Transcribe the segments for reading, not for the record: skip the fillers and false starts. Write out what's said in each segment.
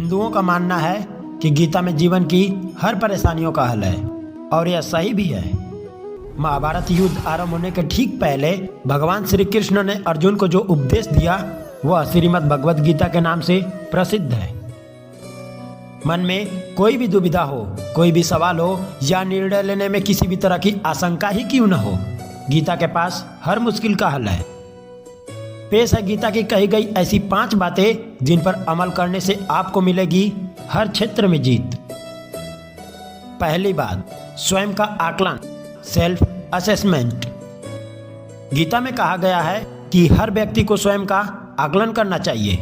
हिंदुओं का मानना है कि गीता में जीवन की हर परेशानियों का हल है और यह सही भी है। महाभारत युद्ध आरंभ होने के ठीक पहले भगवान श्री कृष्ण ने अर्जुन को जो उपदेश दिया वह श्रीमद् भगवद गीता के नाम से प्रसिद्ध है। मन में कोई भी दुविधा हो, कोई भी सवाल हो या निर्णय लेने में किसी भी तरह की आशंका ही क्यों न हो, गीता के पास हर मुश्किल का हल है। पेश है गीता की कही गई ऐसी 5 बातें जिन पर अमल करने से आपको मिलेगी हर क्षेत्र में जीत। पहली बात, स्वयं का आकलन, सेल्फ असेसमेंट। गीता में कहा गया है कि हर व्यक्ति को स्वयं का आकलन करना चाहिए।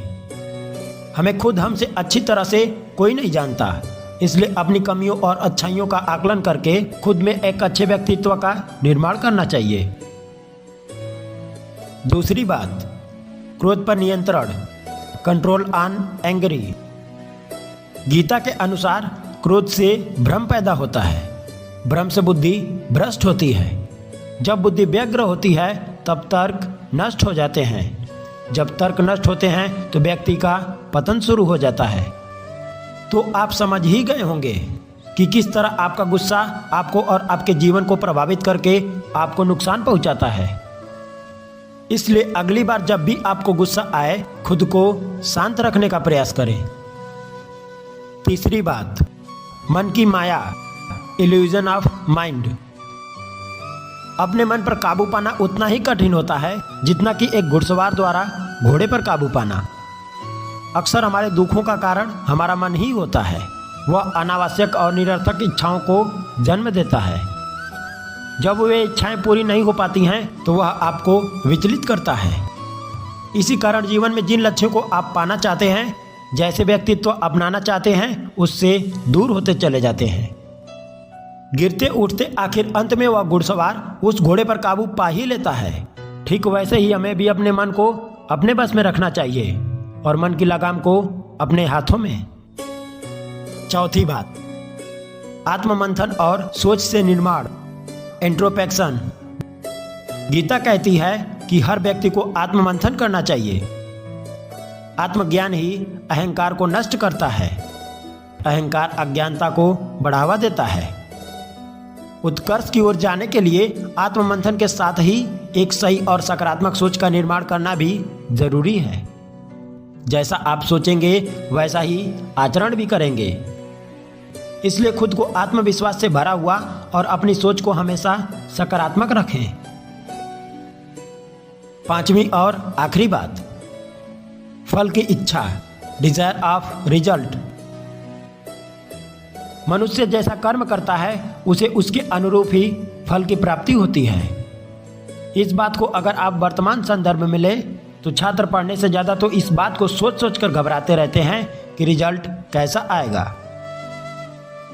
हमें खुद हमसे अच्छी तरह से कोई नहीं जानता, इसलिए अपनी कमियों और अच्छाइयों का आकलन करके खुद में एक अच्छे व्यक्तित्व का निर्माण करना चाहिए। दूसरी बात, क्रोध पर नियंत्रण, कंट्रोल ऑन एंग्री। गीता के अनुसार क्रोध से भ्रम पैदा होता है, भ्रम से बुद्धि भ्रष्ट होती है। जब बुद्धि व्यग्र होती है तब तर्क नष्ट हो जाते हैं। जब तर्क नष्ट होते हैं तो व्यक्ति का पतन शुरू हो जाता है। तो आप समझ ही गए होंगे कि किस तरह आपका गुस्सा आपको और आपके जीवन को प्रभावित करके आपको नुकसान पहुंचाता है। इसलिए अगली बार जब भी आपको गुस्सा आए, खुद को शांत रखने का प्रयास करें। तीसरी बात, मन की माया, इल्यूजन ऑफ माइंड। अपने मन पर काबू पाना उतना ही कठिन होता है जितना कि एक घुड़सवार द्वारा घोड़े पर काबू पाना। अक्सर हमारे दुखों का कारण हमारा मन ही होता है। वह अनावश्यक और निरर्थक इच्छाओं को जन्म देता है। जब वे इच्छाएं पूरी नहीं हो पाती हैं तो वह आपको विचलित करता है। इसी कारण जीवन में जिन लक्ष्यों को आप पाना चाहते हैं, जैसे व्यक्तित्व अपनाना चाहते हैं, उससे दूर होते चले जाते हैं। गिरते उठते आखिर अंत में वह घुड़सवार उस घोड़े पर काबू पा ही लेता है। ठीक वैसे ही हमें भी अपने मन को अपने बस में रखना चाहिए और मन की लगाम को अपने हाथों में। चौथी बात, आत्ममंथन और सोच से निर्माण, इंट्रोस्पेक्शन। गीता कहती है कि हर व्यक्ति को आत्ममंथन करना चाहिए। आत्मज्ञान ही अहंकार को नष्ट करता है। अहंकार अज्ञानता को बढ़ावा देता है। उत्कर्ष की ओर जाने के लिए आत्ममंथन के साथ ही एक सही और सकारात्मक सोच का निर्माण करना भी जरूरी है। जैसा आप सोचेंगे वैसा ही आचरण भी करेंगे। इसलिए खुद को आत्मविश्वास से भरा हुआ और अपनी सोच को हमेशा सकारात्मक रखें। पांचवी और आखिरी बात, फल की इच्छा, डिजायर ऑफ रिजल्ट। मनुष्य जैसा कर्म करता है उसे उसके अनुरूप ही फल की प्राप्ति होती है। इस बात को अगर आप वर्तमान संदर्भ में ले तो छात्र पढ़ने से ज़्यादा तो इस बात को सोच सोच कर घबराते रहते हैं कि रिजल्ट कैसा आएगा।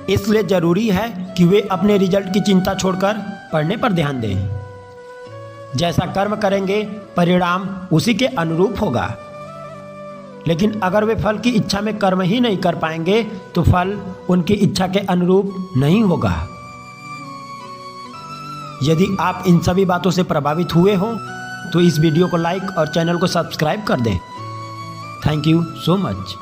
इसलिए जरूरी है कि वे अपने रिजल्ट की चिंता छोड़कर पढ़ने पर ध्यान दें। जैसा कर्म करेंगे परिणाम उसी के अनुरूप होगा। लेकिन अगर वे फल की इच्छा में कर्म ही नहीं कर पाएंगे तो फल उनकी इच्छा के अनुरूप नहीं होगा। यदि आप इन सभी बातों से प्रभावित हुए हों तो इस वीडियो को लाइक और चैनल को सब्सक्राइब कर दें। Thank you so much.